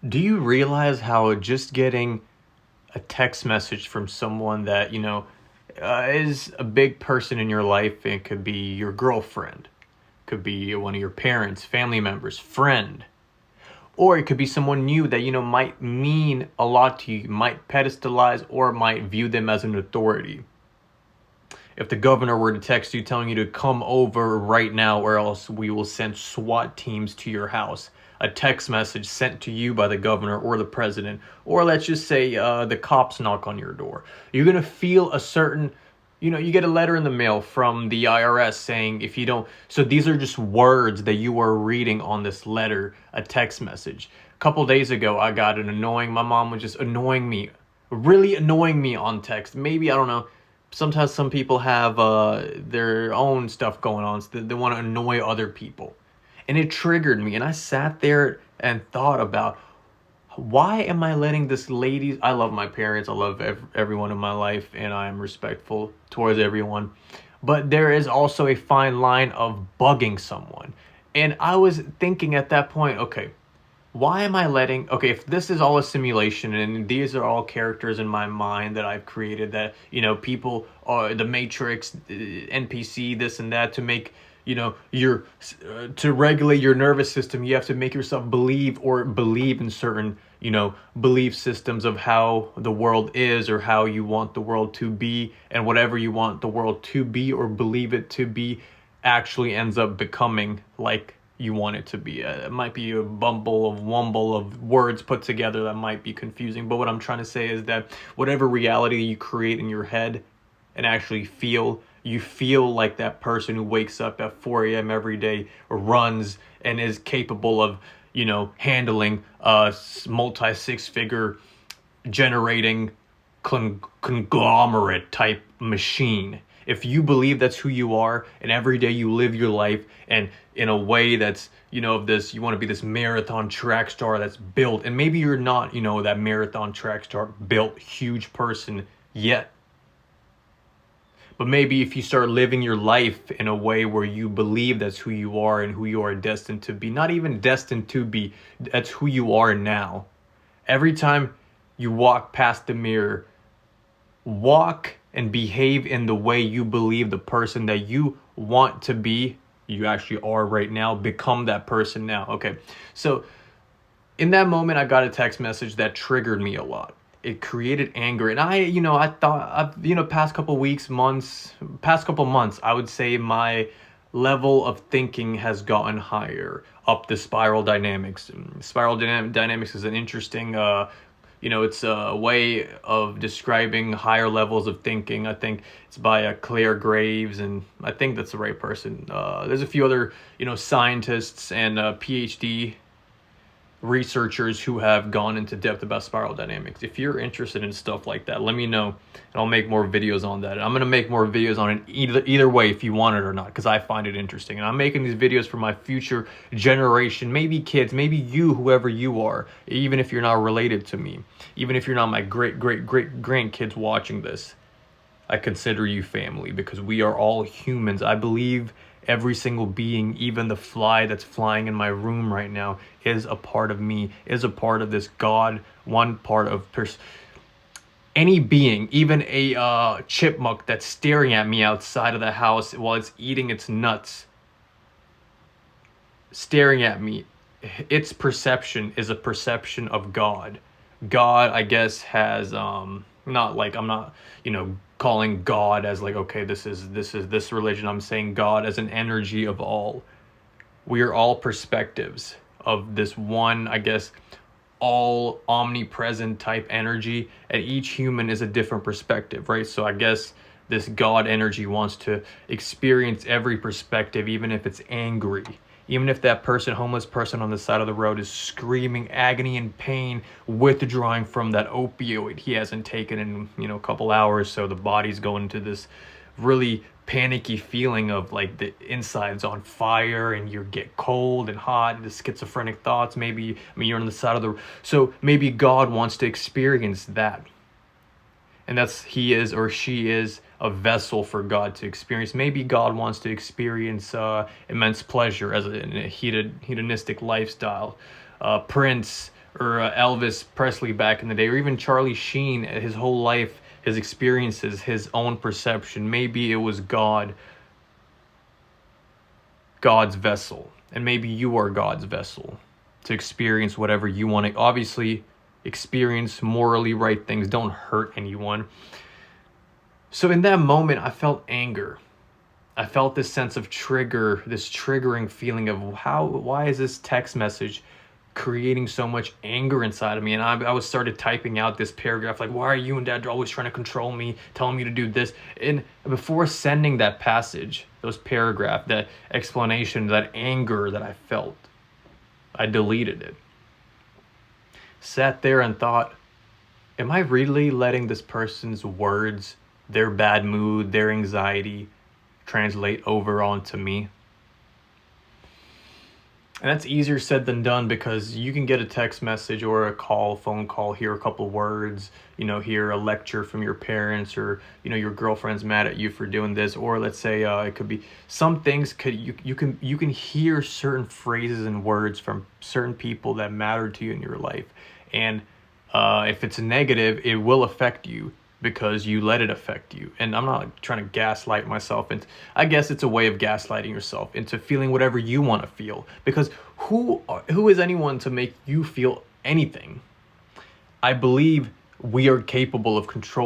Do you realize how just getting a text message from someone that, is a big person in your life? It could be your girlfriend, could be one of your parents, family members, friend, or it could be someone new that, might mean a lot to you, might pedestalize or might view them as an authority. If the governor were to text you telling you to come over right now or else we will send SWAT teams to your house, a text message sent to you by the governor or the president, or let's just say the cops knock on your door, you're going to feel a certain, you get a letter in the mail from the IRS saying if you don't, so these are just words that you are reading on this letter, a text message. A couple days ago, I got my mom was just annoying me, really annoying me on text. Maybe, I don't know, sometimes some people have their own stuff going on, so they want to annoy other people. And it triggered me. And I sat there and thought about, why am I letting this lady? I love my parents. I love everyone in my life. And I am respectful towards everyone. But there is also a fine line of bugging someone. And I was thinking at that point, okay, why am I letting, okay, if this is all a simulation and these are all characters in my mind that I've created, that, people are the Matrix, NPC, this and that, to make, your, to regulate your nervous system, you have to make yourself believe in certain, belief systems of how the world is or how you want the world to be, and whatever you want the world to be or believe it to be actually ends up becoming like you want it to be. It might be a wumble of words put together that might be confusing, but what I'm trying to say is that whatever reality you create in your head and actually feel, you feel like that person who wakes up at 4 a.m. every day or runs and is capable of, handling a multi six-figure generating conglomerate type machine. If you believe that's who you are and every day you live your life and in a way that's, of this, you want to be this marathon track star that's built, and maybe you're not, that marathon track star built huge person yet. But maybe if you start living your life in a way where you believe that's who you are and who you are destined to be, not even destined to be, that's who you are now. Every time you walk past the mirror, walk and behave in the way you believe the person that you want to be, you actually are right now. Become that person now. Okay. So in that moment, I got a text message that triggered me a lot. It created anger. And I thought, past couple weeks, past couple months, I would say my level of thinking has gotten higher up the spiral dynamics. Dynamics is an interesting, it's a way of describing higher levels of thinking. I think it's by Claire Graves, and I think that's the right person. There's a few other, scientists and PhD researchers who have gone into depth about spiral dynamics. If you're interested in stuff like that, let me know, and I'll make more videos on that. I'm going to make more videos on it either way, if you want it or not, because I find it interesting. And I'm making these videos for my future generation, maybe kids, maybe you, whoever you are, even if you're not related to me, even if you're not my great grandkids watching this. I consider you family, because we are all humans. I believe every single being, even the fly that's flying in my room right now, is a part of me, is a part of this God, one part of any being, even a chipmunk that's staring at me outside of the house while it's eating its nuts, staring at me. Its perception is a perception of God. God, I guess, has not like, I'm not, calling God as like, okay, this is this religion. I'm saying God as an energy of all. We are all perspectives of this one, I guess, all omnipresent type energy, and each human is a different perspective, right? So I guess this God energy wants to experience every perspective, even if it's angry. Even if that homeless person on the side of the road is screaming agony and pain, withdrawing from that opioid he hasn't taken in, a couple hours, so the body's going into this really panicky feeling of like the inside's on fire and you get cold and hot, the schizophrenic thoughts. Maybe, you're on the side of the, so maybe God wants to experience that. And that's, he is or she is a vessel for God to experience. Maybe God wants to experience immense pleasure as a hedonistic lifestyle. Prince or Elvis Presley back in the day, or even Charlie Sheen, his whole life, his experiences, his own perception. Maybe it was God's vessel, and maybe you are God's vessel to experience whatever you want to. Obviously, experience morally right things. Don't hurt anyone. So in that moment, I felt anger. I felt this sense of this triggering feeling of why is this text message creating so much anger inside of me? And I was started typing out this paragraph like, why are you and dad always trying to control me, telling me to do this? And before sending that passage, those paragraph, that explanation, that anger that I felt, I deleted it. Sat there and thought, am I really letting this person's words, their bad mood, their anxiety, translate over onto me? And that's easier said than done, because you can get a text message or a phone call, hear a couple words, hear a lecture from your parents, or, your girlfriend's mad at you for doing this. Or let's say it could be some things you can hear certain phrases and words from certain people that matter to you in your life. And if it's negative, it will affect you because you let it affect you. And I'm not trying to gaslight myself, and I guess it's a way of gaslighting yourself into feeling whatever you want to feel, because who is anyone to make you feel anything? I believe we are capable of control